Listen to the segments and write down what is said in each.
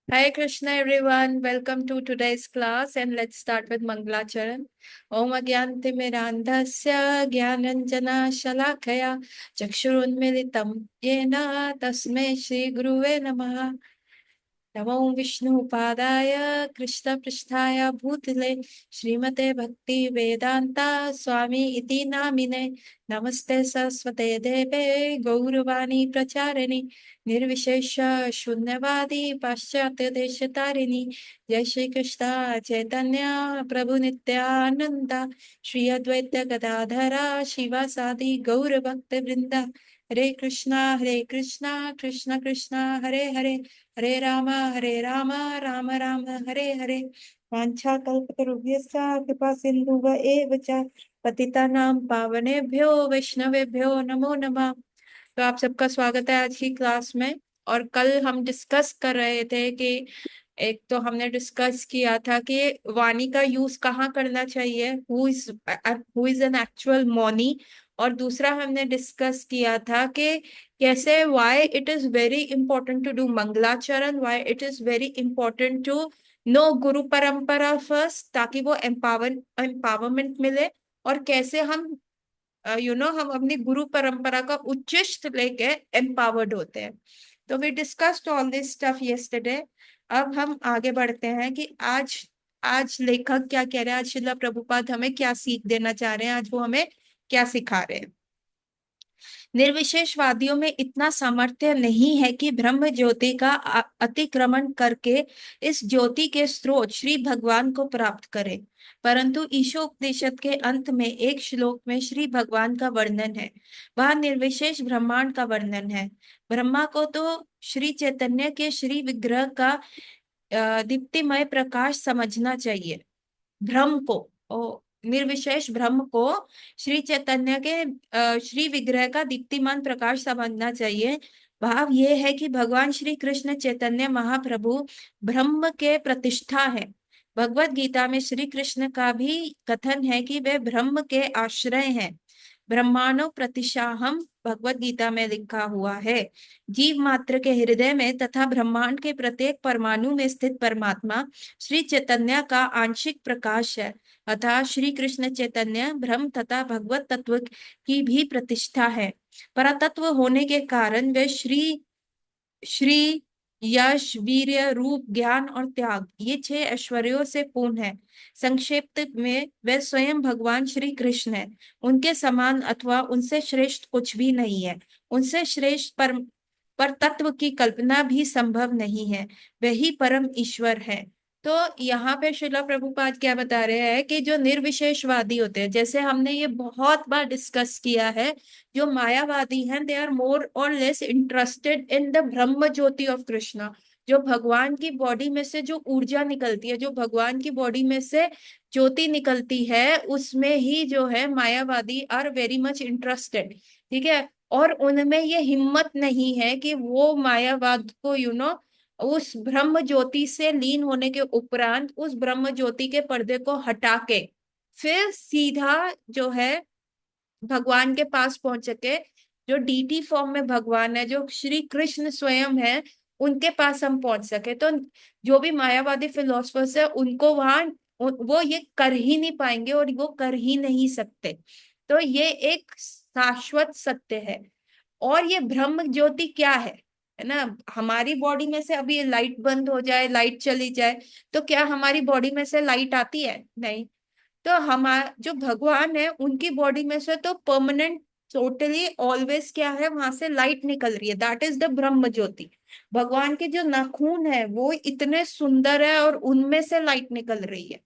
Hare Krishna everyone, welcome to today's class and let's start with Mangalacharan. Om Agyantimirandhasya Gyananjana Shalakaya Chakshurunmilitam Yena Tasmai Shri Guruve Namaha. नमो विष्णुपादाय कृष्णपृष्ठाय भूतले श्रीमते भक्ति वेदांता स्वामी इति नामिने नमस्ते सरस्वते देवे गौरवाणी प्रचारिणी निर्विशेष शून्यवादी पाश्चात्य देशतारिणी जय श्री कृष्ण चैतन्य प्रभु नित्यानंदा श्री अद्वैत गदाधरा शिवासादि गौर भक्त वृंदा हरे कृष्णा कृष्ण कृष्ण हरे हरे हरे राम राम राम हरे हरे वाञ्छाकल्पतरुभ्यश्च कृपा सिन्धुव एव च पतितानां पावनेभ्यो वैष्णवेभ्यो नमो नमः। तो आप सबका स्वागत है आज की क्लास में। और कल हम डिस्कस कर रहे थे कि एक तो हमने डिस्कस किया था कि वाणी का यूज कहाँ करना चाहिए, हु इज एन एक्चुअल मौनी। और दूसरा हमने डिस्कस किया था कि कैसे why it is very important to do mangalacharan, why it is very important to know guru parampara first, ताकि वो एम्पावरमेंट मिले। और कैसे हम हम अपनी गुरु परंपरा का उच्चिष्ट लेके एम्पावर्ड होते हैं। तो we discussed all this stuff yesterday. अब हम आगे बढ़ते हैं कि आज आज लेखक क्या कह रहे हैं, आज श्रीला प्रभुपाद हमें क्या सीख देना चाह रहे हैं, आज वो हमें क्या सिखा रहे हैं। निर्विशेषवादियों में इतना सामर्थ्य नहीं है कि ब्रह्म ज्योति का अतिक्रमण करके इस ज्योति के स्रोत श्री भगवान को प्राप्त करे, परंतु ईशोपनिषद के अंत में एक श्लोक में श्री भगवान का वर्णन है। वह निर्विशेष ब्रह्मांड का वर्णन है। ब्रह्मा को तो श्री चैतन्य के श्री विग्रह का दीप्तिमय प्रकाश समझना चाहिए। ब्रह्म को, निर्विशेष ब्रह्म को श्री चैतन्य के श्री विग्रह का दीप्तिमान प्रकाश समझना चाहिए। भाव यह है कि भगवान श्री कृष्ण चैतन्य महाप्रभु ब्रह्म के प्रतिष्ठा है। भगवत गीता में श्री कृष्ण का भी कथन है कि वे ब्रह्म के आश्रय हैं। ब्रह्मांडो प्रतिशाहम भगवत गीता में लिखा हुआ है। जीव मात्र के हृदय में तथा ब्रह्मांड के प्रत्येक परमाणु में स्थित परमात्मा श्री चैतन्य का आंशिक प्रकाश है। अतः श्री कृष्ण चैतन्य ब्रह्म तथा भगवत तत्व की भी प्रतिष्ठा है। परतत्व होने के कारण वे श्री श्री यश वीर्य रूप ज्ञान और त्याग, ये 6 ऐश्वर्यों से पूर्ण है। संक्षिप्त में वे स्वयं भगवान श्री कृष्ण है। उनके समान अथवा उनसे श्रेष्ठ कुछ भी नहीं है। उनसे श्रेष्ठ पर तत्व की कल्पना भी संभव नहीं है। वही परम ईश्वर है। तो यहाँ पे श्रीला प्रभुपाद क्या बता रहे हैं कि जो निर्विशेषवादी होते हैं, जैसे हमने ये बहुत बार डिस्कस किया है, जो मायावादी हैं दे आर मोर और less interested in the Brahma Jyoti of Krishna. जो भगवान की बॉडी में से जो ऊर्जा निकलती है, जो भगवान की बॉडी में से ज्योति निकलती है, उसमें ही जो है मायावादी आर वेरी मच इंटरेस्टेड। ठीक है। और उनमें ये हिम्मत नहीं है कि वो मायावाद को उस ब्रह्म ज्योति से लीन होने के उपरांत उस ब्रह्म ज्योति के पर्दे को हटा के फिर सीधा जो है भगवान के पास पहुंच सके। जो डीटी फॉर्म में भगवान है, जो श्री कृष्ण स्वयं है, उनके पास हम पहुंच सके। तो जो भी मायावादी फिलोसफर्स है, उनको वहां वो ये कर ही नहीं पाएंगे और वो कर ही नहीं सकते। तो ये एक शाश्वत सत्य है। और ये ब्रह्म ज्योति क्या है ना। हमारी बॉडी में से अभी लाइट बंद हो जाए, लाइट चली जाए, तो क्या हमारी बॉडी में से लाइट आती है? नहीं। तो हमारा जो भगवान है, उनकी बॉडी में से तो परमानेंट टोटली ऑलवेज क्या है, वहां से लाइट निकल रही है। दैट इज द ब्रह्म ज्योति। भगवान के जो नाखून है वो इतने सुंदर है और उनमें से लाइट निकल रही है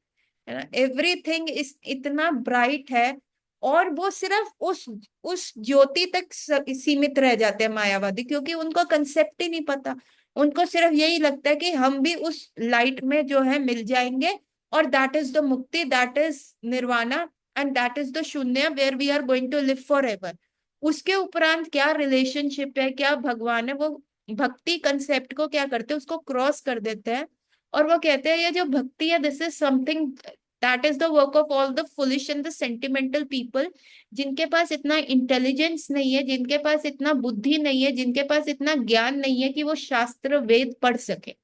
ना। एवरीथिंग इस इतना ब्राइट है। और वो सिर्फ उस ज्योति तक सीमित रह जाते हैं मायावादी, क्योंकि उनको कंसेप्ट ही नहीं पता। उनको सिर्फ यही लगता है कि हम भी उस लाइट में जो है मिल जाएंगे, और that is the mukti, that is nirvana, and that is the shunya where we are going to live forever. उसके उपरांत क्या रिलेशनशिप है, क्या भगवान है, वो भक्ति कंसेप्ट को क्या करते हैं, उसको क्रॉस कर देते हैं। और वो कहते हैं ये जो भक्ति है, this is something that is the work of all the foolish and the sentimental people, जिनके पास इतना इंटेलिजेंस नहीं है, जिनके पास इतना बुद्धि नहीं है, जिनके पास इतना ज्ञान नहीं है कि वो शास्त्र वेद पढ़ सके।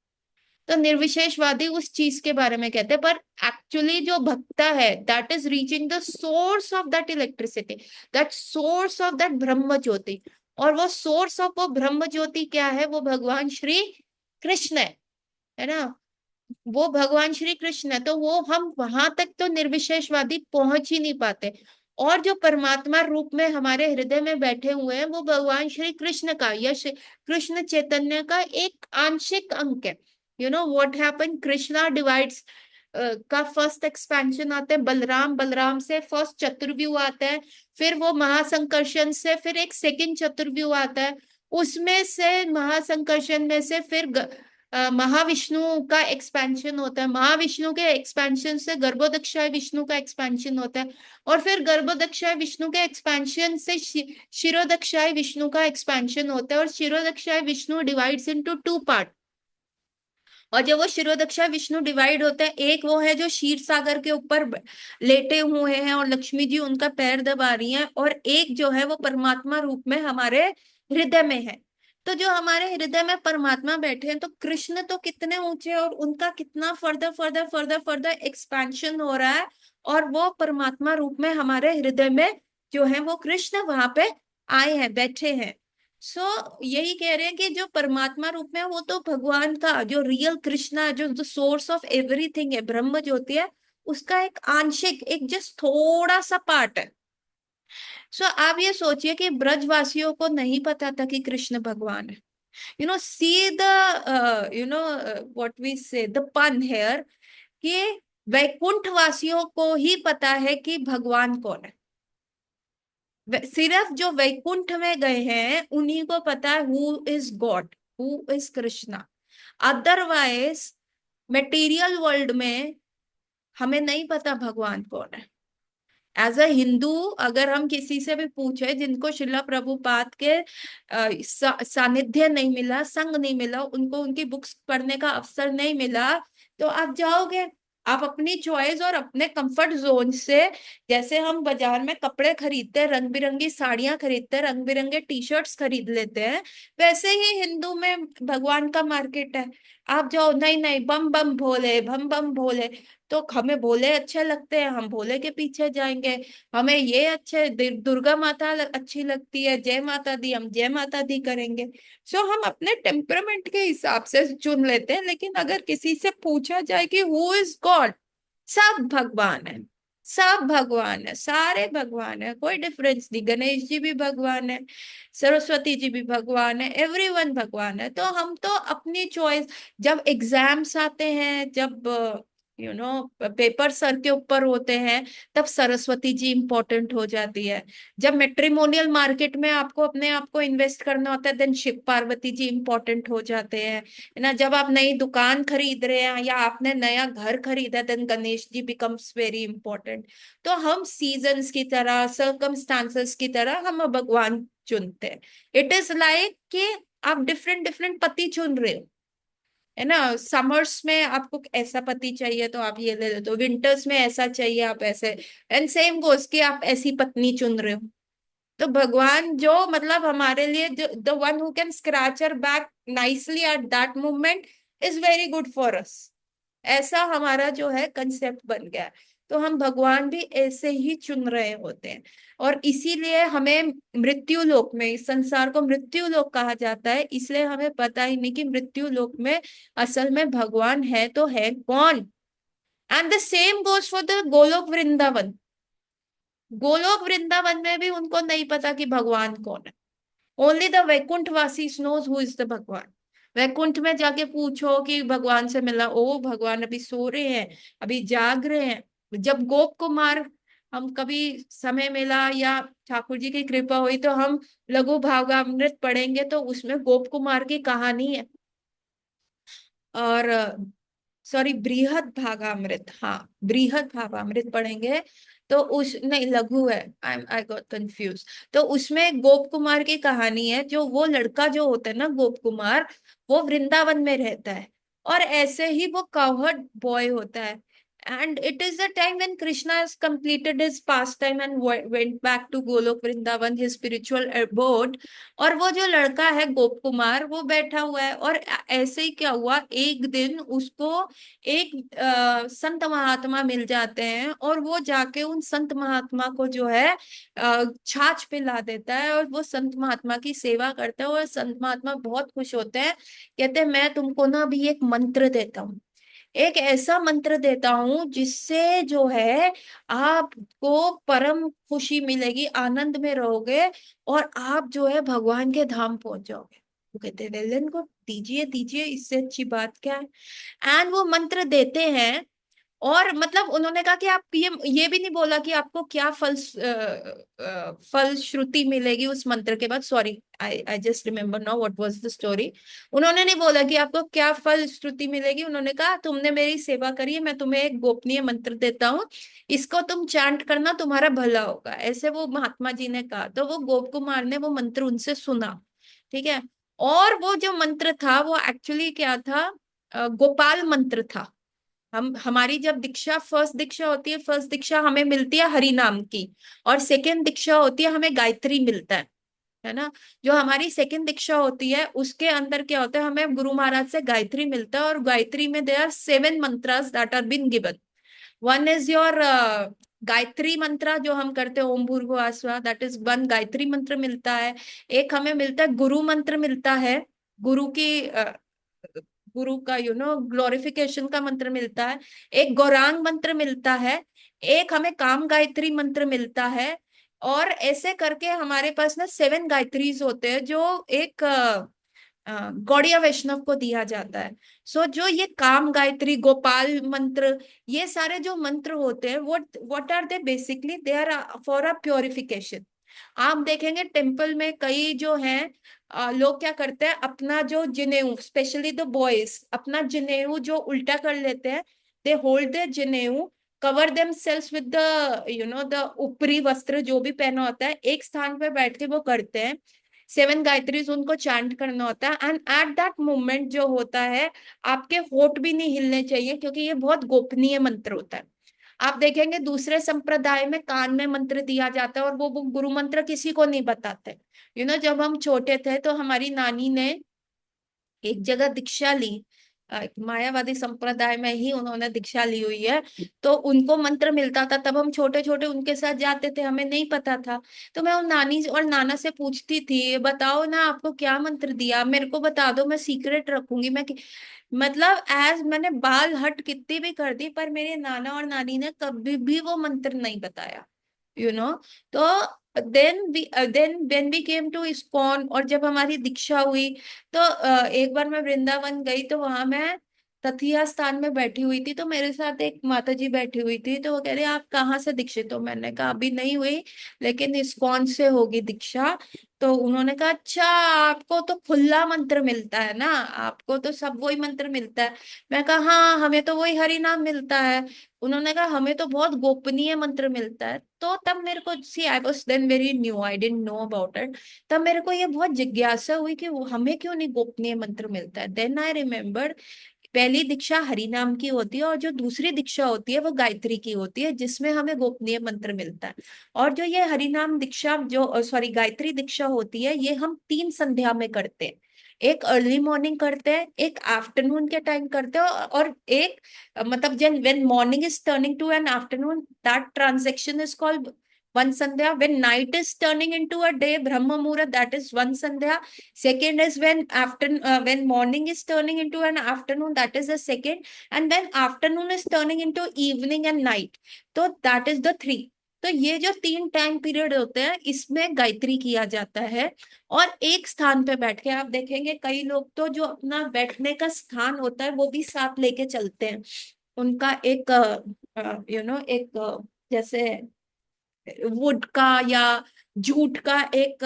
तो निर्विशेषवादी उस चीज के बारे में कहते हैं, पर एक्चुअली जो भक्ता है that is reaching the source of that electricity, that source of that ब्रह्म ज्योति। और वो सोर्स ऑफ वो ब्रह्म ज्योति क्या है? वो भगवान श्री कृष्ण है ना। वो भगवान श्री कृष्ण है, तो वो हम वहां तक तो निर्विशेषवादी पहुंच ही नहीं पाते। और जो परमात्मा रूप में हमारे हृदय में बैठे हुए हैं वो भगवान श्री कृष्ण का या कृष्ण चैतन्य का एक आंशिक अंक है। You know what happen, Krishna divides का फर्स्ट एक्सपेंशन आता है बलराम, बलराम से फर्स्ट चतुर्व्यूह आता है, फिर वो महासंकर्षण से फिर एक सेकंड चतुर्व्यूह आता है, उसमें से महासंकर्षण में से फिर महाविष्णु का एक्सपेंशन होता है, महाविष्णु के एक्सपेंशन से गर्भोदक्षाय विष्णु का एक्सपेंशन होता है, और फिर गर्भोदक्षाय विष्णु के एक्सपेंशन से शिरोदक्षाय विष्णु का एक्सपेंशन होता है, और शिरोदक्षाय Vishnu divides into two part. और जब वो शिरोदक्षाय विष्णु डिवाइड होता है, एक वो है जो क्षीर सागर के ऊपर लेटे हुए हैं और लक्ष्मी जी उनका पैर दबा रही हैं, और एक जो है वो परमात्मा रूप में हमारे हृदय में है। तो जो हमारे हृदय में परमात्मा बैठे हैं, तो कृष्ण तो कितने ऊंचे और उनका कितना further further further further expansion हो रहा है, और वो परमात्मा रूप में हमारे हृदय में जो है वो कृष्ण वहां पे आए हैं, बैठे हैं। सो यही कह रहे हैं कि जो परमात्मा रूप में है, वो तो भगवान का जो रियल कृष्णा, जो सोर्स ऑफ एवरीथिंग है, ब्रह्म ज्योति है, उसका एक आंशिक, एक जस्ट थोड़ा सा पार्ट है। सो आप ये सोचिए कि ब्रजवासियों को नहीं पता था कि कृष्ण भगवान है। सी द व्हाट वी से द पन हेयर, कि वैकुंठ वासियों को ही पता है कि भगवान कौन है। सिर्फ जो वैकुंठ में गए हैं उन्हीं को पता है who is God, who is Krishna. Otherwise material world में हमें नहीं पता भगवान कौन है। एज अ हिंदू, अगर हम किसी से भी पूछे जिनको शिला प्रभुपाद के सानिध्य नहीं मिला, संग नहीं मिला, उनको उनकी बुक्स पढ़ने का अवसर नहीं मिला, तो आप जाओगे, आप अपनी चॉइस और अपने कंफर्ट जोन से, जैसे हम बाजार में कपड़े खरीदते हैं, रंग बिरंगी साड़ियां खरीदते हैं, रंग बिरंगे टी शर्ट्स खरीद लेते हैं, वैसे ही हिंदू में भगवान का मार्केट है। आप जाओ, नहीं नहीं बम बम भोले, बम बम भोले, तो हमें भोले अच्छे लगते हैं, हम भोले के पीछे जाएंगे। हमें ये अच्छे दुर्गा माता अच्छी लगती है, जय माता दी, हम जय माता दी करेंगे। सो हम अपने टेम्परामेंट के हिसाब से चुन लेते हैं, लेकिन अगर किसी से पूछा जाए कि हु इज गॉड, सब भगवान है, सब भगवान है, सारे भगवान है, कोई डिफरेंस नहीं। गणेश जी भी भगवान है, सरस्वती जी भी भगवान है, एवरीवन भगवान है। तो हम तो अपनी चॉइस, जब एग्जाम्स आते हैं, जब पेपर सर के ऊपर होते हैं, तब सरस्वती जी इंपॉर्टेंट हो जाती है। जब मेट्रिमोनियल मार्केट में आपको अपने आप को इन्वेस्ट करना होता है, देन शिव पार्वती जी इंपॉर्टेंट हो जाते हैं, है ना। जब आप नई दुकान खरीद रहे हैं या आपने नया घर खरीदा, then Ganesh ji becomes very important. तो हम सीजन्स की तरह, सर्कमस्टांसेस की तरह हम भगवान चुनते हैं। इट इज लाइक कि आप डिफरेंट डिफरेंट पति चुन रहे हो, है ना। समर्स में आपको ऐसा पति चाहिए तो आप ये ले लेते हो, विंटर्स में ऐसा चाहिए आप ऐसे, एंड सेम गोस कि आप ऐसी पत्नी चुन रहे हो। तो भगवान जो मतलब हमारे लिए, the one who can scratch our back nicely at that moment is very good for us, ऐसा हमारा जो है कंसेप्ट बन गया है। तो हम भगवान भी ऐसे ही चुन रहे होते हैं, और इसीलिए हमें मृत्यु लोक में, इस संसार को मृत्यु लोक कहा जाता है, इसलिए हमें पता ही नहीं कि मृत्यु लोक में असल में भगवान है तो है कौन। And the same goes for the Golok Vrindavan. Golok Vrindavan में भी उनको नहीं पता कि भगवान कौन है। ओनली द वैकुंठ वासी नोज हु इज द भगवान। वैकुंठ में जाके पूछो कि भगवान से मिला, ओ भगवान अभी सो रहे हैं, अभी जाग रहे हैं। जब गोप कुमार, हम कभी समय मिला या ठाकुर जी की कृपा हुई तो हम लघु भावामृत पढ़ेंगे, तो उसमें गोप कुमार की कहानी है। और सॉरी, बृहद भागामृत, हाँ, बृहद भागामृत पढ़ेंगे तो उस, नहीं लघु है, आई गॉट कंफ्यूज। तो उसमें गोप कुमार की कहानी है, जो वो लड़का जो होता है ना गोप कुमार, वो वृंदावन में रहता है, और ऐसे ही वो कावहड बॉय होता है, And it is the time when Krishna has completed his pastime and went back to Golok Vrindavan, his spiritual abode. और वो जो लड़का है गोप कुमार, वो बैठा हुआ है। और ऐसे ही क्या हुआ, एक दिन उसको एक संत महात्मा मिल जाते हैं, और वो जाके उन संत महात्मा को जो है छाछ पिला देता है, और वो संत महात्मा की सेवा करता है। और संत महात्मा बहुत खुश होते हैं, कहते हैं मैं तुमको ना अभी एक मंत्र देता हूँ, एक ऐसा मंत्र देता हूं जिससे जो है आपको परम खुशी मिलेगी, आनंद में रहोगे, और आप जो है भगवान के धाम पहुंच जाओगे। वो कहते हैं वेलन को दीजिए दीजिए, इससे अच्छी बात क्या है। एंड वो मंत्र देते हैं। और मतलब उन्होंने कहा कि आप ये भी नहीं बोला कि आपको क्या फल श्रुति मिलेगी उस मंत्र के बाद। Sorry, I just remember now what was the story. उन्होंने नहीं बोला कि आपको क्या फल श्रुति मिलेगी, उन्होंने कहा तुमने मेरी सेवा करी है, मैं तुम्हें एक गोपनीय मंत्र देता हूँ, इसको तुम चांट करना, तुम्हारा भला होगा, ऐसे वो महात्मा जी ने कहा। तो वो गोप कुमार ने वो मंत्र उनसे सुना, ठीक है। और वो जो मंत्र था वो एक्चुअली क्या था, गोपाल मंत्र था। हम हमारी जब दीक्षा, फर्स्ट दीक्षा होती है, फर्स्ट दीक्षा हमें मिलती है हरि नाम की, और सेकेंड दीक्षा होती है हमें गायत्री मिलता है ना। जो हमारी सेकेंड दीक्षा होती है उसके अंदर क्या होता है, हमें गुरु महाराज से गायत्री मिलता है, और गायत्री में there are 7 mantras that are been given. One is your Gayatri mantra जो हम करते हैं, ओम भूर्भुवः स्वः, दैट इज वन गायत्री मंत्र मिलता है। एक हमें मिलता है गुरु मंत्र मिलता है, गुरु की गुरु का ग्लोरिफिकेशन का मंत्र मिलता है। एक गौरांग मंत्र मिलता है। एक हमें काम गायत्री मंत्र मिलता है। और ऐसे करके हमारे पास ना 7 गायत्रीज होते हैं, जो एक गौड़िया वैष्णव को दिया जाता है। सो जो ये काम गायत्री, गोपाल मंत्र, ये सारे जो मंत्र होते हैं, what are they, basically they are for a purification. आप देखेंगे टेम्पल में कई जो हैं लोग क्या करते हैं, अपना जो जनेऊ, स्पेशली द बॉयज, अपना जनेऊ जो उल्टा कर लेते हैं, दे होल्ड देयर जनेऊ, cover themselves with the the ऊपरी वस्त्र जो भी पहना होता है, एक स्थान पे बैठ के वो करते हैं। 7 गायत्रीज उनको चांट करना होता है। एंड एट दैट मोमेंट जो होता है, आपके होठ भी नहीं हिलने चाहिए, क्योंकि ये बहुत गोपनीय मंत्र होता है। आप देखेंगे दूसरे संप्रदाय में कान में मंत्र दिया जाता है, और वो गुरु मंत्र किसी को नहीं बताते। जब हम छोटे थे तो हमारी नानी ने एक जगह दीक्षा ली, एक मायावादी संप्रदाय में ही उन्होंने दीक्षा ली हुई है। तो उनको मंत्र मिलता था, तब हम छोटे छोटे उनके साथ जाते थे, हमें नहीं पता था। तो मैं उन नानी और नाना से पूछती थी, बताओ ना आपको क्या मंत्र दिया, मेरे को बता दो, मैं सीक्रेट रखूंगी। मतलब एज मैंने बाल हट कितनी भी कर दी, पर मेरे नाना और नानी ने कभी भी वो मंत्र नहीं बताया। यू नो तो then when we came to ISKCON, और जब हमारी दीक्षा हुई, तो एक बार मैं वृंदावन गई, तो वहां मैं तथिया स्थान में बैठी हुई थी। तो मेरे साथ एक माता जी बैठी हुई थी, तो वो कह रहे आप कहाँ से दीक्षित हो। मैंने कहा अभी नहीं हुई, लेकिन इस्कॉन से होगी दीक्षा। तो उन्होंने कहा अच्छा, आपको तो खुला मंत्र मिलता है ना, आपको तो सब वही मंत्र मिलता है। मैं कहा हाँ, हमें तो वही हरि नाम मिलता है। उन्होंने कहा हमें तो बहुत गोपनीय मंत्र मिलता है। तो तब मेरे को, see I was then very new, I didn't know about it. तब मेरे को ये बहुत जिज्ञासा हुई कि हमें क्यों नहीं गोपनीय मंत्र मिलता है। देन आई रिमेम्बर, पहली दीक्षा हरि नाम की होती है, और जो दूसरी दीक्षा होती है वो गायत्री की होती है, जिसमें हमें गोपनीय मंत्र मिलता है। और जो ये हरि नाम दीक्षा, जो सॉरी गायत्री दीक्षा होती है, ये हम 3 संध्या में करते हैं। एक अर्ली मॉर्निंग करते हैं, एक आफ्टरनून के टाइम करते हैं, और एक मतलब जब when morning is turning to an afternoon, that transaction is called one sandhya. When night is turning into a day, brahma muhurat, that is one sandhya. Second is when morning is turning into an afternoon, that is the second. And when afternoon is turning into evening and night, so that is the three. तो ये जो 3 time period होते हैं, इसमें गायत्री किया जाता है। और एक स्थान पे बैठ के आप देखेंगे कई लोग तो जो अपना बैठने का स्थान होता है वो भी साथ लेके चलते हैं। उनका एक एक जैसे वुड का या जूट का एक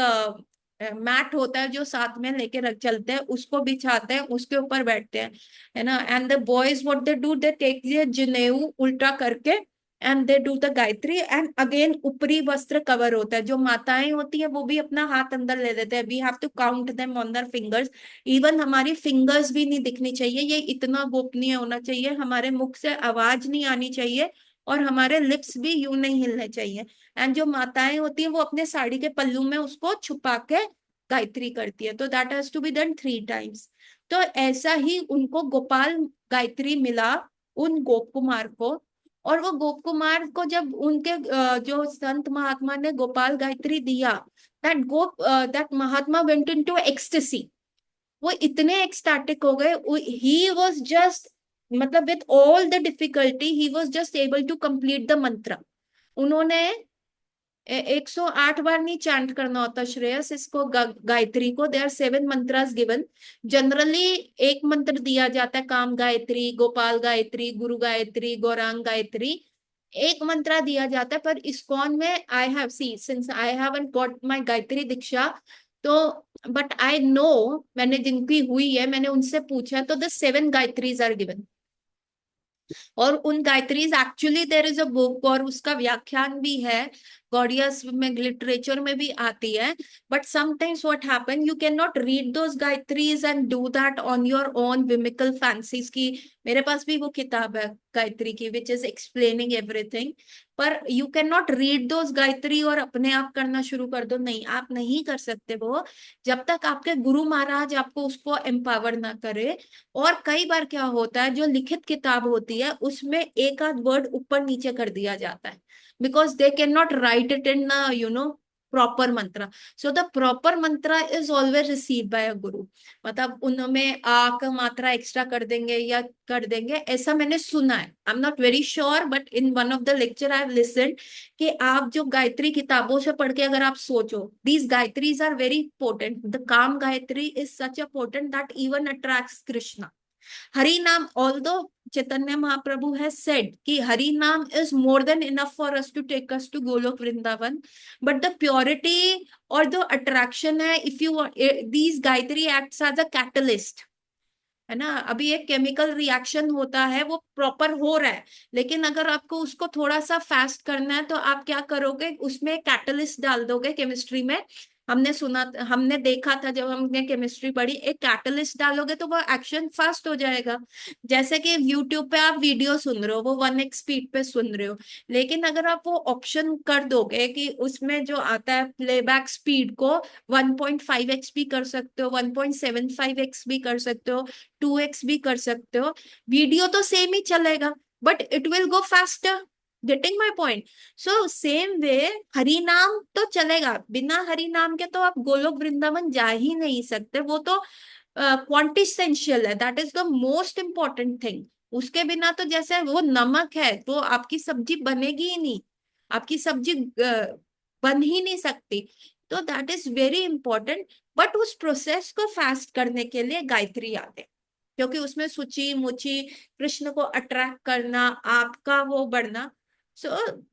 मैट होता है, जो साथ में लेके रख चलते हैं, उसको बिछाते हैं, उसके ऊपर बैठते हैं, है ना। And the boys what they do, they take ये जनेऊ उल्टा करके and they do the Gayatri, and again ऊपरी वस्त्र कवर होता है। जो माताएं होती है वो भी अपना हाथ अंदर ले लेते हैं, we have to count them on their fingers. Even हमारी फिंगर्स भी नहीं दिखनी चाहिए, ये इतना गोपनीय होना चाहिए, हमारे मुख से आवाज नहीं आनी चाहिए और हमारे लिप्स भी यूं नहीं हिलने चाहिए। एंड जो माताएं होती है वो अपने साड़ी के पल्लू में उसको छुपा के गायत्री करती है, तो that has to be done 3 times. तो ऐसा ही उनको गोपाल गायत्री मिला, उन गोप कुमार को। और वो गोप कुमार को जब उनके जो संत महात्मा ने गोपाल गायत्री दिया, that mahatma went into ecstasy. वो इतने एक्सटैटिक हो गए, ही वाज जस्ट, मतलब with all the difficulty he was just able to complete the mantra. उन्होंने 108 बार नहीं चैंट करना होता श्रेयस इसको, गायत्री को। They are 7 mantras given. Generally एक मंत्र दिया जाता है, काम गायत्री, गोपाल गायत्री, गुरु गायत्री, गौरांग गायत्री, एक मंत्रा दिया जाता है। पर इस्कॉन में I have see, since I haven't got my Gayatri diksha, तो बट आई नो, मैंने जिनकी हुई है मैंने उनसे पूछा, तो द 7 गायत्रीज आर गिवन। और उन Gayatris actually there is a book, और उसका व्याख्यान भी है, गॉडियस में लिटरेचर में भी आती है। But sometimes what happen, you can not read those Gayatris and do that on your own whimsical fancies की। मेरे पास भी वो किताब है गायत्री की विच इज एक्सप्लेनिंग एवरीथिंग, पर you can not read those Gayatri और अपने आप करना शुरू कर दो, नहीं, आप नहीं कर सकते वो, जब तक आपके गुरु महाराज आपको उसको एम्पावर ना करे। और कई बार क्या होता है, जो लिखित किताब होती है उसमें एक आध वर्ड ऊपर नीचे कर दिया जाता है, because they can not right it in proper मंत्र। सो द प्रॉपर मंत्र इज ऑलवेज रिसीव बाय अ गुरु। मतलब उनमें आ का मात्रा एक्स्ट्रा कर देंगे या कर देंगे, ऐसा मैंने सुना है, I am not very sure, but in one of the lecture I have listened कि आप जो गायत्री किताबों से पढ़ के अगर आप सोचो, these Gayatris are very potent, the Kam Gayatri is such a potent that even attracts Krishna. Hari naam, although Chaitanya Mahaprabhu has said कि हरि नाम is more than enough for us to take us to Golok Vrindavan, but the purity और जो attraction है, if you these Gayatri acts as a catalyst, है ना। अभी एक chemical reaction होता है वो प्रॉपर हो रहा है, लेकिन अगर आपको उसको थोड़ा सा फास्ट करना है तो आप क्या करोगे, उसमें कैटलिस्ट डाल दोगे केमिस्ट्री में। हमने सुना, हमने देखा था जब हमने केमिस्ट्री पढ़ी, एक कैटलिस्ट डालोगे तो वो एक्शन फास्ट हो जाएगा। जैसे कि यूट्यूब पे आप वीडियो सुन रहे हो, वो 1x स्पीड पे सुन रहे हो, लेकिन अगर आप वो ऑप्शन कर दोगे कि उसमें जो आता है प्लेबैक स्पीड को 1.5x भी कर सकते हो, 1.75x भी कर सकते हो, 2x भी कर सकते हो, वीडियो तो सेम ही चलेगा, but it will go faster. Getting my point? So same way Hari नाम तो चलेगा, बिना हरि नाम के तो आप गोलोक वृंदावन जा ही नहीं सकते, वो तो क्वांटिसेंशियल है, that is the most important thing. उसके बिना तो जैसे वो नमक है तो आपकी सब्जी बनेगी ही नहीं, आपकी सब्जी बन ही नहीं सकती। तो that is very important. But उस प्रोसेस को फास्ट करने के लिए गायत्री याद है, क्योंकि उसमें सुचि मुचि, कृष्ण को अट्रैक्ट करना, आपका वो बढ़ना, सो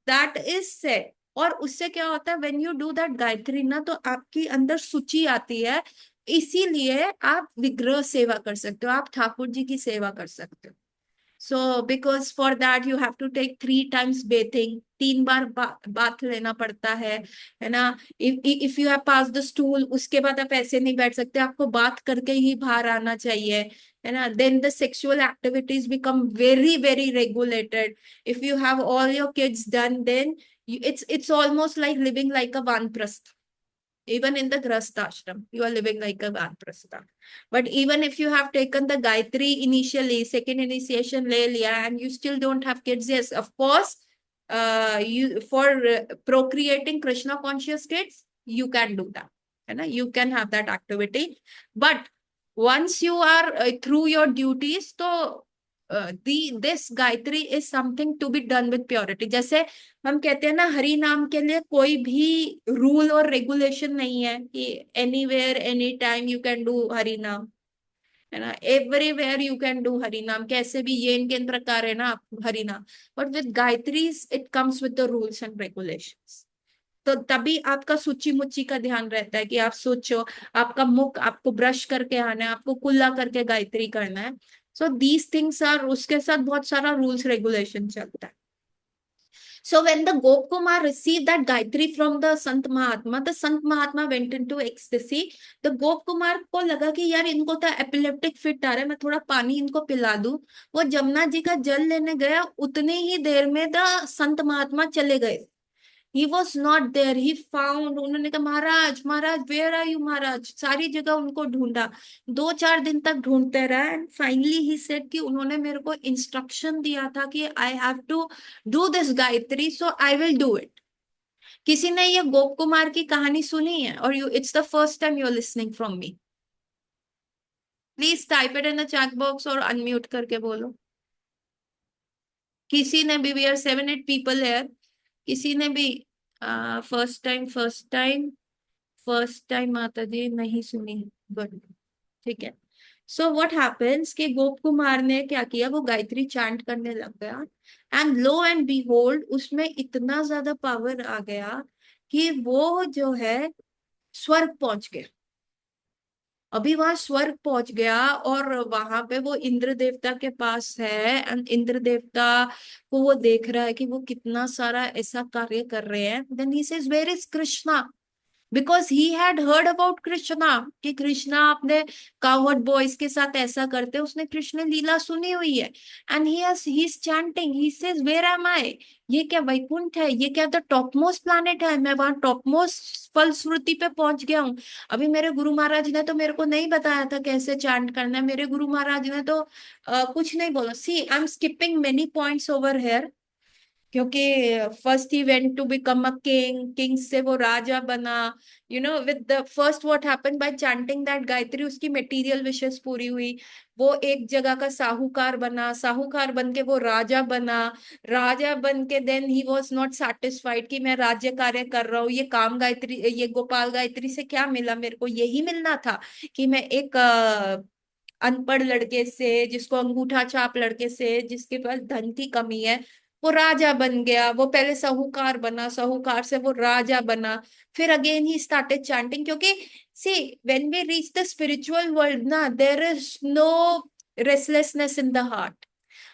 दैट इज सेट। और उससे क्या होता है, when you do that Gayatri ना, तो आपकी अंदर सुचि आती है, इसीलिए आप विग्रह सेवा कर सकते हो, आप ठाकुर जी की सेवा कर सकते हो। So because for that you have to take 3 times bathing, 3 बार बाथ लेना पड़ता है ना। If you have pass the stool, उसके बाद आप ऐसे नहीं बैठ सकते, आपको बात करके ही बाहर आना चाहिए, है ना। Then the sexual activities become very very regulated. If you have all your kids done, then it's almost like living like a vanprastha. Even in the grasta ashram you are living like a vanprastha. But even if you have taken the gayatri initially, second initiation le liya, and you still don't have kids, yes, of course, you for procreating krishna conscious kids, you can do that, and you can have that activity. But once you are through your duties, तो this Gayatri is something to be done with purity. जैसे हम कहते हैं ना, हरि नाम के लिए कोई भी रूल और रेगुलेशन नहीं है कि anywhere any time you can do Hari नाम, है ना। Everywhere you can do Hari नाम, कैसे भी, ये इनके प्रकार है ना हरि नाम। But with Gayatri it comes with the rules and regulations. तो तभी आपका सूची मुची का ध्यान रहता है कि आप सोचो, आपका मुख, आपको ब्रश करके आना है, आपको कुल्ला करके गायत्री करना है। सो दीज थिंग्स आर, उसके साथ बहुत सारा रूल्स रेगुलेशन चलता है। So when the Gopkumar received that Gayatri from the Sant Mahatma went into ecstasy. The Gopkumar को लगा कि यार इनको तो एपिलेप्टिक फिट आ रहा है, मैं थोड़ा पानी इनको पिला दूं। वो जमुना जी का जल लेने गया, उतने ही देर में द संत महात्मा चले गए। He was not there, he found, उन्होंने कहा Maharaj Maharaj where are you Maharaj, सारी जगह उनको ढूंढा। 2-4 दिन तक ढूंढते रहे एंड फाइनली ही सेड कि उन्होंने मेरे को इंस्ट्रक्शन दिया था कि I have to do this Gayatri, so I will do it. किसी ने ये गोप कुमार की कहानी सुनी है? और you, it's the first time you are listening from me? Please type it in the chat box और अनम्यूट करके बोलो। किसी ने भी, वी आर 7-8 पीपल हेयर, किसी ने भी first time, first time, first time माता जी नहीं सुनी? गुड, ठीक है। सो व्हाट हैपेंस कि गोप कुमार ने क्या किया, वो गायत्री चैंट करने लग गया एंड लो एंड बीहोल्ड उसमें इतना ज्यादा पावर आ गया कि वो जो है स्वर्ग पहुंच गया। अभी वहां स्वर्ग पहुंच गया और वहां पे वो इंद्र देवता के पास है एंड इंद्र देवता को वो देख रहा है कि वो कितना सारा ऐसा कार्य कर रहे हैं। Then he says where is Krishna, because he had heard about Krishna कि कृष्णा अपने कावर्ड बॉयज के साथ ऐसा करते, उसने कृष्ण लीला सुनी हुई है। And he is chanting, he says where am I, ये क्या वैकुंठ है, ये क्या द टॉप मोस्ट प्लैनेट है, मैं वहां टॉप मोस्ट फलश्रुति पे पहुंच गया हूँ। अभी मेरे गुरु महाराज ने तो मेरे को नहीं बताया था कैसे चैंट करना है, मेरे गुरु महाराज ने तो कुछ नहीं बोला। See I am skipping many points over here, क्योंकि first he went to become a king, king से वो राजा बना। You know with the first what happened by chanting that Gayatri, उसकी मटेरियल विशेष पूरी हुई। वो एक जगह का साहूकार बना, साहूकार बन के वो राजा बना, राजा बन के then he was not satisfied कि मैं राज्य कार्य कर रहा हूँ, ये काम गायत्री, ये गोपाल गायत्री से क्या मिला, मेरे को यही मिलना था कि मैं एक अनपढ़ लड़के से, जिसको अंगूठा छाप लड़के से, जिसके पास धन की कमी है, वो राजा बन गया। वो पहले साहूकार बना, साहूकार से वो राजा बना। फिर अगेन ही स्टार्टेड चैंटिंग, क्योंकि see when we reach the spiritual world ना, there is no restlessness in the heart.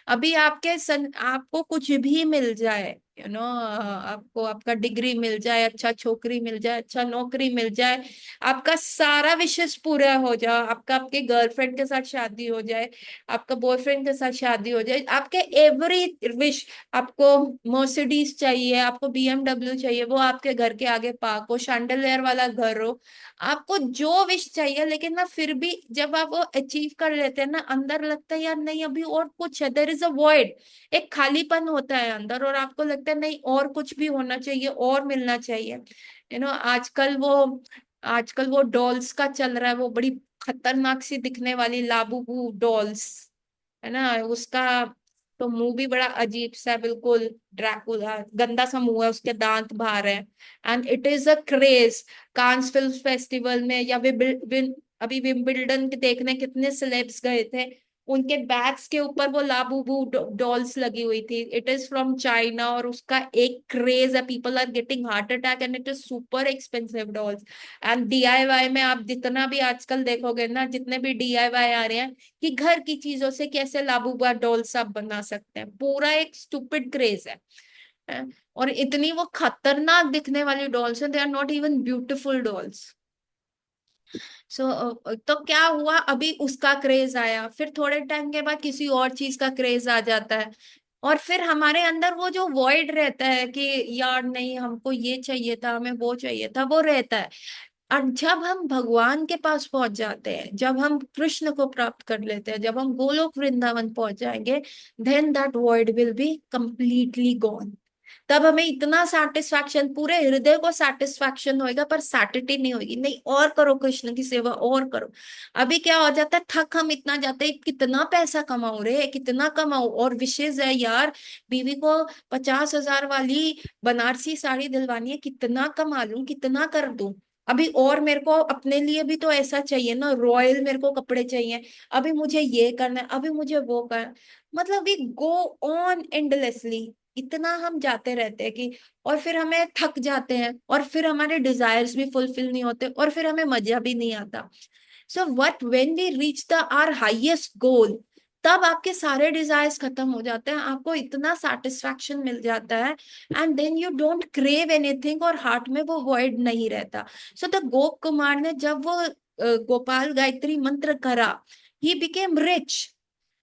अभी आपको कुछ भी मिल जाए, आपको आपका डिग्री मिल जाए, अच्छा छोकरी मिल जाए, अच्छा नौकरी मिल जाए, आपका सारा विशेष पूरा हो जाए, आपका आपके गर्लफ्रेंड के साथ शादी हो जाए, आपका बॉयफ्रेंड के साथ शादी हो जाए, आपके एवरी विश, आपको मर्सिडीज चाहिए, आपको बीएमडब्ल्यू चाहिए, वो आपके घर के आगे पार्क हो, शैंडलियर वाला घर हो, आपको जो विश चाहिए, लेकिन ना फिर भी जब आप वो अचीव कर लेते हैं ना, अंदर लगता है यार नहीं अभी और कुछ है, देयर इज अ वॉइड, एक खालीपन होता है अंदर, और आपको लगता है नहीं और कुछ भी होना चाहिए और मिलना चाहिए। आजकल वो डॉल्स का चल रहा है, वो बड़ी खतरनाक सी दिखने वाली लाबूबू डॉल्स, है ना, उसका तो मुंह भी बड़ा अजीब सा, बिल्कुल ड्रैकुला, गंदा सा मुंह है, उसके दांत बाहर है। And it is a craze. Cannes film festival में या अभी विंबलडन के देखने कितने सेलेब्स गए थे, उनके बैग्स के ऊपर वो लाबूबू डॉल्स लगी हुई थी। इट इज फ्रॉम चाइना और उसका एक क्रेज है, people are getting heart attack and it is super expensive dolls. And DIY में आप जितना भी आजकल देखोगे ना, जितने भी डीआईवाई आ रहे हैं कि घर की चीजों से कैसे लाबूबा डॉल्स आप बना सकते हैं, पूरा एक स्टूपिड क्रेज है। हैं? और इतनी वो खतरनाक दिखने वाली डॉल्स हैं, they are not even beautiful dolls. So तो क्या हुआ, अभी उसका क्रेज आया, फिर थोड़े टाइम के बाद किसी और चीज का क्रेज आ जाता है, और फिर हमारे अंदर वो जो वॉइड रहता है कि यार नहीं हमको ये चाहिए था, हमें वो चाहिए था, वो रहता है। और जब हम भगवान के पास पहुंच जाते हैं, जब हम कृष्ण को प्राप्त कर लेते हैं, जब हम गोलोक वृंदावन पहुंच जाएंगे, then that word will be completely gone. तब हमें इतना सेटिस्फैक्शन, पूरे हृदय को सेटिस्फैक्शन होएगा, पर सैटिटी नहीं होगी, नहीं और करो कृष्ण की सेवा और करो। अभी क्या हो जाता है, थक हम इतना जाते हैं, कितना पैसा कमाऊं रे, कितना कमाऊं, और विशेष है यार, बीवी को 50,000 वाली बनारसी साड़ी दिलवानी है, कितना कमा लूं, कितना कर दूं। अभी और मेरे को अपने लिए भी तो ऐसा चाहिए ना, रॉयल मेरे को कपड़े चाहिए, अभी मुझे ये करना है, अभी मुझे वो करना, मतलब वी गो ऑन एंडलेसली। इतना हम जाते रहते हैं कि, और फिर हमें थक जाते हैं, और फिर हमारे डिजायर्स भी फुलफिल नहीं होते, और फिर हमें मजा भी नहीं आता। So what when we reach the our highest goal, तब आपके सारे डिजायर्स खत्म हो जाते हैं, आपको इतना सेटिस्फैक्शन मिल जाता है, and then you don't crave anything, और हार्ट में वो वॉइड नहीं रहता। सो द गोप कुमार ने जब वो गोपाल गायत्री मंत्र करा, he became rich,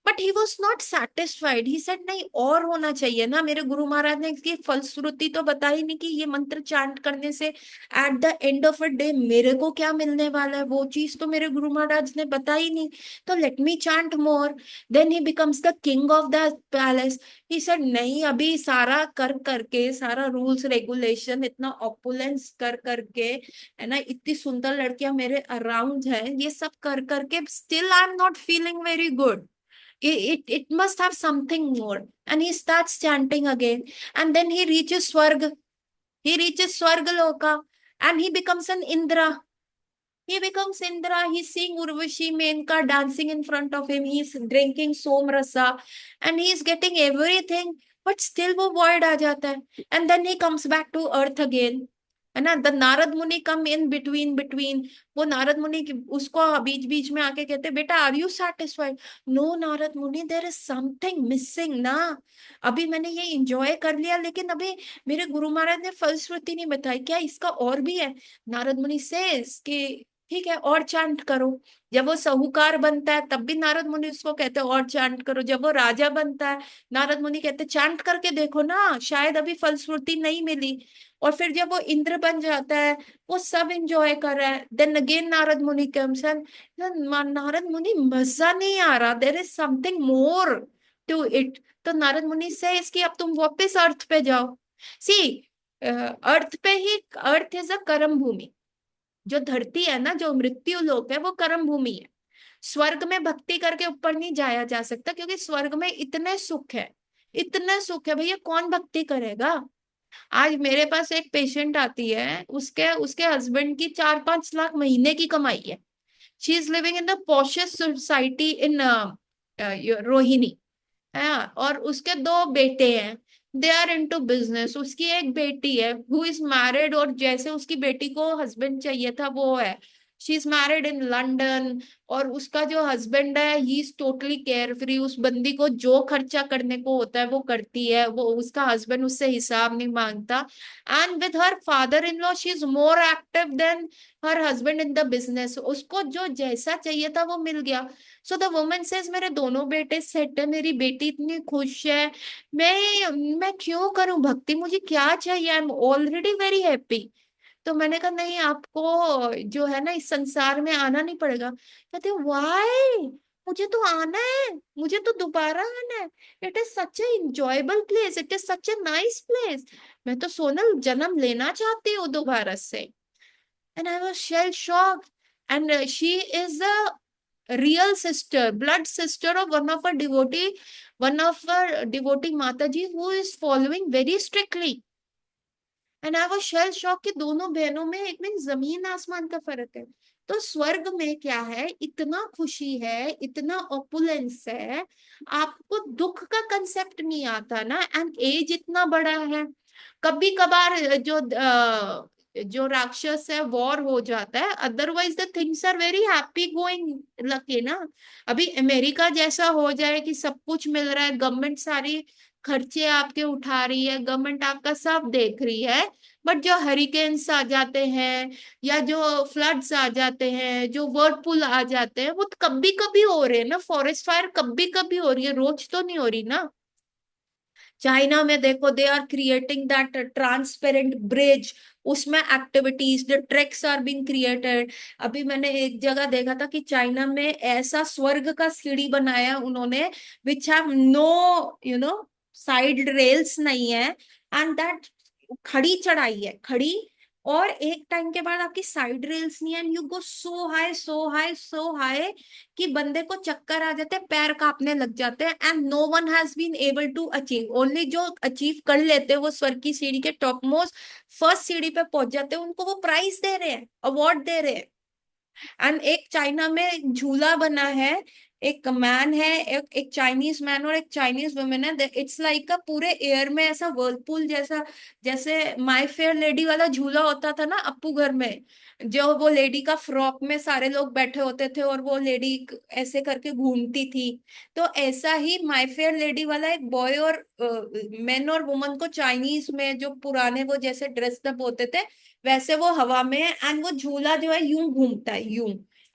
but he was not satisfied. He said नहीं, और होना चाहिए ना। मेरे गुरु महाराज ने इसकी फलश्रुति तो बताई नहीं कि ये मंत्र चांट करने से at the end of a day मेरे को क्या मिलने वाला है, वो चीज तो मेरे गुरु महाराज ने बताई नहीं। तो let me chant more, then he becomes the king of the palace. He said नहीं, अभी सारा कर करके, सारा रूल्स रेगुलेशन, इतना ऑपुलेंस कर करके, है ना, इतनी सुंदर लड़कियां मेरे अराउंड है, ये सब कर करके still I am not feeling very good. It must have something more. And he starts chanting again, and then he reaches swarg, he reaches swargaloka, and he becomes an Indra. He becomes Indra. He's seeing Urvashi Menka dancing in front of him. He's drinking Somrasa, and he's getting everything. But still वो void आ जाता है. And then he comes back to earth again. है ना, the Narad मुनि कम in between between. वो नारद मुनि उसको बीच बीच में आके कहते, बेटा are you satisfied? No Narad Muni, there is something missing ना। अभी मैंने ये इंजॉय कर लिया, लेकिन अभी मेरे गुरु महाराज ने फलश्रुति नहीं बताई, क्या इसका और भी है? नारद मुनि सेज कि ठीक है, और चांट करो। जब वो साहूकार बनता है तब भी नारद मुनि उसको कहते हैं और चांट करो। जब वो राजा बनता है, नारद मुनि कहते चांट करके देखो ना, शायद अभी फलश्रुति नहीं मिली। और फिर जब वो इंद्र बन जाता है, वो सब एंजॉय कर रहा है, देन अगेन नारद मुनि कम्स एंड, नारद मुनि मजा नहीं आ रहा, there is something more to it. तो नारद मुनि से इसकी अब तुम वापस अर्थ पे जाओ। सी, अर्थ पे ही, अर्थ इज अ कर्म भूमि। जो धरती है ना, जो मृत्यु लोक है, वो कर्म भूमि है। स्वर्ग में भक्ति करके ऊपर नहीं जाया जा सकता, क्योंकि स्वर्ग में इतने सुख है, इतने सुख है भैया, कौन भक्ति करेगा? आज मेरे पास एक पेशेंट आती है, उसके उसके हस्बैंड की 4-5 लाख महीने की कमाई है। She is living in the poshest society in Rohini. हाँ, और उसके 2 बेटे हैं, दे आर इनटू बिजनेस। उसकी एक बेटी है हु इज मैरिड, और जैसे उसकी बेटी को हस्बैंड चाहिए था वो है, she is married in London. और उसका जो हस्बैंड है, he is totally care free. उस बंदी को जो खर्चा करने को होता है वो करती है, वो उसका हस्बैंड उससे हिसाब नहीं मांगता। And with her father in law she is more active than her husband in the business. उसको जो जैसा चाहिए था वो मिल गया। सो द वुमन सेज, मेरे दोनों बेटे सेट है, मेरी बेटी इतनी खुश है, मैं क्यों करूं भक्ति, मुझे क्या चाहिए, I am already very happy. तो मैंने कहा नहीं, आपको जो है ना इस संसार में आना नहीं पड़ेगा। कहते वाई, मुझे तो आना है, मुझे तो दोबारा आना है। It is such a enjoyable place, it is such a nice place. मैं तो सोनल जन्म लेना चाहती हूँ दोबारा से। And I was shell shocked. And she is a real sister, blood sister of one of our devotee Mataji who is following very strictly. And I was shell shock कि दोनों बहनों में एक में जमीन आसमान का फर्क है। तो स्वर्ग में क्या है, इतना खुशी है, इतना ओपुलेंस है, आपको दुख का कंसेप्ट नहीं आता ना। एंड एज इतना बड़ा है। कभी कभार जो राक्षस है वॉर हो जाता है, otherwise the things are very happy going lucky ना। अभी अमेरिका जैसा हो जाए कि सब कुछ मिल रहा है, गवर्नमेंट सारी खर्चे आपके उठा रही है, गवर्नमेंट आपका सब देख रही है, बट जो हरिकेन्स आ जाते हैं, या जो फ्लड्स आ जाते हैं, जो वर्लपूल आ जाते हैं, वो कभी कभी हो रहे हैं ना। फॉरेस्ट फायर कभी कभी हो रही है, रोज तो नहीं हो रही ना। चाइना में देखो, they are creating that transparent bridge, उसमें activities, the tracks are being created. अभी मैंने एक जगह देखा था कि चाइना में ऐसा स्वर्ग का सीढ़ी बनाया उन्होंने, which have no side rails नहीं है, एंड दैट खड़ी चढ़ाई है, खड़ी। और एक टाइम के बाद आपकी साइड रेल्स नहीं है, and you go so high so high so high कि बंदे को चक्कर आ जाते हैं, पैर कांपने लग जाते हैं। And no one has been able to achieve, only जो अचीव कर लेते हैं वो स्वर्ग की सीढ़ी के टॉप मोस्ट फर्स्ट सीढ़ी पे पहुंच जाते हैं, उनको वो प्राइज दे रहे हैं, अवार्ड दे रहे हैं। एंड एक चाइना में झूला बना है, एक मैन है, एक चाइनीज मैन और एक चाइनीज वुमेन है। इट्स लाइक पूरे एयर में ऐसा वर्लपूल जैसा, जैसे माय फेयर लेडी वाला झूला होता था ना अप्पू घर में, जो वो लेडी का फ्रॉक में सारे लोग बैठे होते थे और वो लेडी ऐसे करके घूमती थी। तो ऐसा ही माय फेयर लेडी वाला एक बॉय और मेन और वुमन को चाइनीज में जो पुराने वो जैसे ड्रेस अप होते थे वैसे वो हवा में है, एंड वो झूला जो है यूं घूमता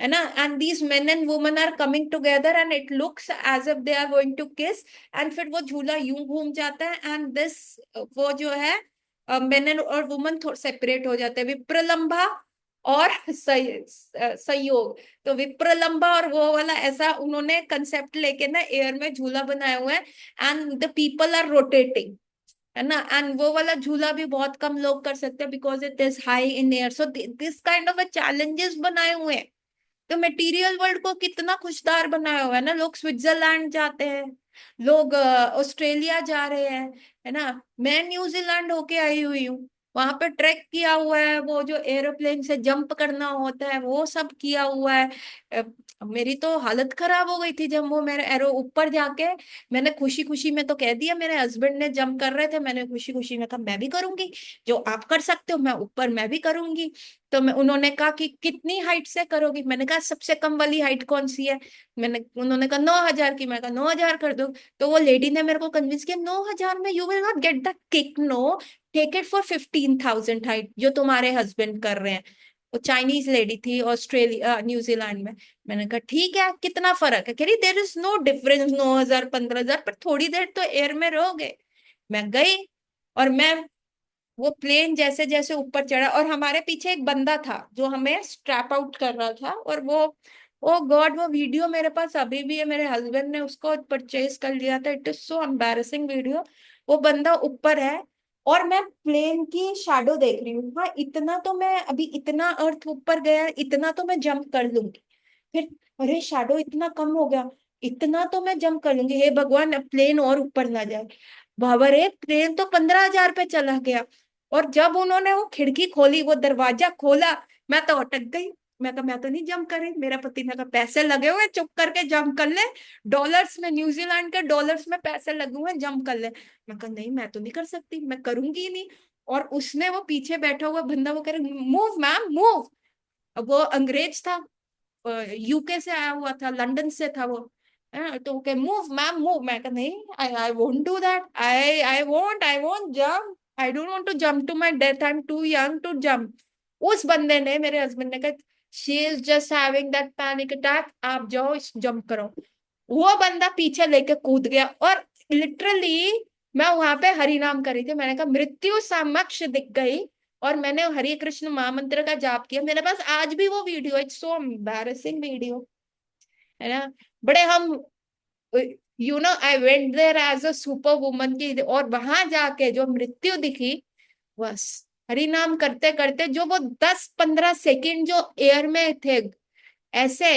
है ना, and these men and women are coming together and it looks as if they are going to kiss, and फिर वो झूला यूं घूम जाता है एंड दिस वो जो है मेन एंड और वुमन थोड़ा सेपरेट हो जाते हैं, विप्रलंबा और संयोग। तो विप्रलंबा और वो वाला ऐसा उन्होंने कंसेप्ट लेके ना एयर में झूला बनाया हुआ है, and the people are rotating, है ना, एंड वो वाला झूला भी बहुत कम लोग कर सकते हैं because it is high in air. So this kind of challenges बनाए हुए हैं। तो मटेरियल वर्ल्ड को कितना खुशदार बनाया हुआ है ना, लोग स्विट्जरलैंड जाते हैं, लोग ऑस्ट्रेलिया जा रहे हैं, है ना। मैं न्यूजीलैंड होके आई हुई हूँ, वहां पे ट्रैक किया हुआ है, वो जो एरोप्लेन से जंप करना होता है वो सब किया हुआ है। अ, मेरी तो हालत खराब हो गई थी जब वो मेरे एरो ऊपर जाके, मैंने खुशी खुशी में तो कह दिया, मेरे हस्बैंड ने जंप कर रहे थे, मैंने खुशी खुशी में कहा मैं भी करूंगी, जो आप कर सकते हो मैं ऊपर मैं भी करूंगी। तो मैं उन्होंने कहा कि कितनी हाइट से करोगी, मैंने कहा सबसे कम वाली हाइट कौन सी है, उन्होंने कहा 9,000 की, मैं कहा 9,000 कर दो। तो वो लेडी ने मेरे को कन्विंस किया, 9,000 में you will not get the kick, no, take it for 15,000 height जो तुम्हारे हस्बैंड कर रहे हैं। वो चाइनीज लेडी थी, ऑस्ट्रेलिया न्यूजीलैंड में। मैंने कहा ठीक है, कितना फर्क है, कह रही देर इज नो डिफरेंस, 9,000 15,000, पर थोड़ी देर तो एयर में रहोगे। मैं गई, और मैं वो प्लेन जैसे जैसे ऊपर चढ़ा, और हमारे पीछे एक बंदा था जो हमें स्ट्रैप आउट कर रहा था, और वो ओ गॉड, वो वीडियो मेरे पास अभी भी है, मेरे हस्बैंड ने उसको परचेज कर लिया था, it is so embarrassing video. वो बंदा ऊपर है और मैं प्लेन की शैडो देख रही हूँ, हाँ इतना तो मैं अभी, इतना अर्थ ऊपर गया, इतना तो मैं जंप कर लूंगी। फिर अरे शैडो इतना कम हो गया, इतना तो मैं जंप कर लूंगी, हे भगवान अब प्लेन और ऊपर ना जाए। बाबा रे, प्लेन तो 15,000 पे चला गया। और जब उन्होंने वो खिड़की खोली, वो दरवाजा खोला, मैं तो अटक गई। मैं कहा मैं तो नहीं जंप कर रही, मेरा पति ने कहा पैसे लगे हुए चुप करके जंप कर ले, डॉलर्स में, न्यूजीलैंड के डॉलर्स में पैसे लगे हुए जंप कर ले। मैं कहा नहीं मैं तो नहीं कर सकती, मैं करूंगी ही नहीं। और उसने, वो पीछे बैठा हुआ बंदा, वो कह रहा मूव मैम मूव। अब वो अंग्रेज था, यूके से आया हुआ था, लंदन से था वो। तो के मूव मैम मूव, मैं कहा नहीं, I I won't do that, I won't jump, I don't want to jump to my death, I am too young to jump. उस बंदे ने, मेरे हस्बैंड ने कहा she is just having that panic attack, आप जाओ जंप करो। वो बंदा पीछे लेके कूद गया, और लिटरली मैं वहां पे हरि नाम कर रही थी, मैंने कहा मृत्यु समक्ष दिख गई, और मैंने हरे कृष्ण महामंत्र का जाप किया। मेरे पास आज भी वो video, it's so embarrassing video, है ना। बड़े हम, I went there as a super woman की, और वहां जाके जो मृत्यु दिखी, बस हरि नाम करते करते जो वो 10-15 सेकंड जो एयर में थे, ऐसे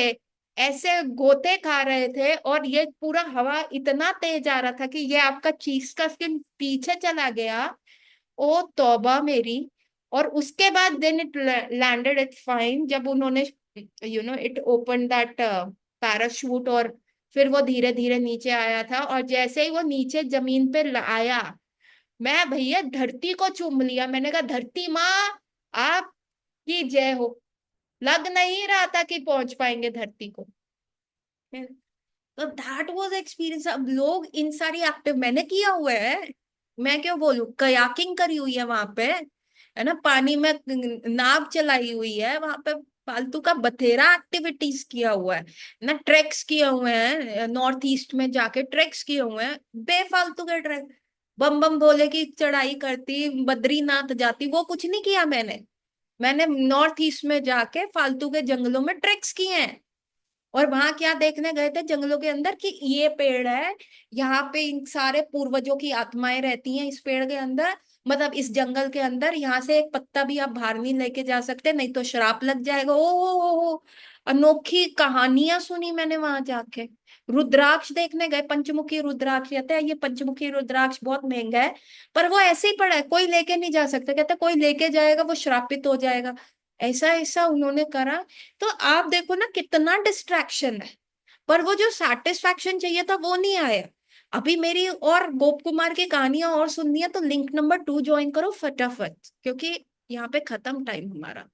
ऐसे गोते खा रहे थे, और ये पूरा हवा इतना तेज आ रहा था कि ये आपका चीज का स्किन पीछे चला गया। ओ तौबा मेरी। और उसके बाद then it landed it fine, जब उन्होंने इट ओपन दैट पैराशूट, और फिर वो धीरे धीरे नीचे आया था, और जैसे ही वो नीचे जमीन पे आया, मैं भैया धरती को चूम लिया, मैंने कहा धरती माँ आपकी जय हो। लग नहीं रहा था कि पहुंच पाएंगे धरती को। तो दैट वाज एक्सपीरियंस। अब लोग इन सारी एक्टिव मैंने किया हुआ है, मैं क्यों बोलूं, कयाकिंग करी हुई है वहां पे, है ना, पानी में नाव चलाई हुई है वहां पे, फालतू का बथेरा एक्टिविटीज किया हुआ है ना, ट्रैक्स किए हुए हैं, नॉर्थ ईस्ट में जाके ट्रैक्स किए हुए हैं, बेफालतू के ट्रैक। बम बम भोले की चढ़ाई करती, बद्रीनाथ जाती, वो कुछ नहीं किया मैंने। मैंने नॉर्थ ईस्ट में जाके फालतू के जंगलों में ट्रैक्स किए हैं। और वहां क्या देखने गए थे जंगलों के अंदर, कि ये पेड़ है, यहाँ पे इन सारे पूर्वजों की आत्माएं रहती हैं इस पेड़ के अंदर, मतलब इस जंगल के अंदर, यहाँ से एक पत्ता भी आप बाहर नहीं लेके जा सकते, नहीं तो श्राप लग जाएगा। ओ अनोखी कहानियां सुनी मैंने वहां जाके। रुद्राक्ष देखने गए, पंचमुखी रुद्राक्ष कहते हैं, ये पंचमुखी रुद्राक्ष बहुत महंगा है, पर वो ऐसे ही पड़ा है, कोई लेके नहीं जा सकता, कहते कोई लेके जाएगा वो श्रापित हो जाएगा। ऐसा ऐसा उन्होंने करा। तो आप देखो ना कितना डिस्ट्रैक्शन है, पर वो जो सेटिस्फैक्शन चाहिए था वो नहीं आया। अभी मेरी और गोप कुमार की कहानियां और सुननी है तो लिंक नंबर 2 ज्वाइन करो फटाफट, क्योंकि यहाँ पे खत्म टाइम हमारा।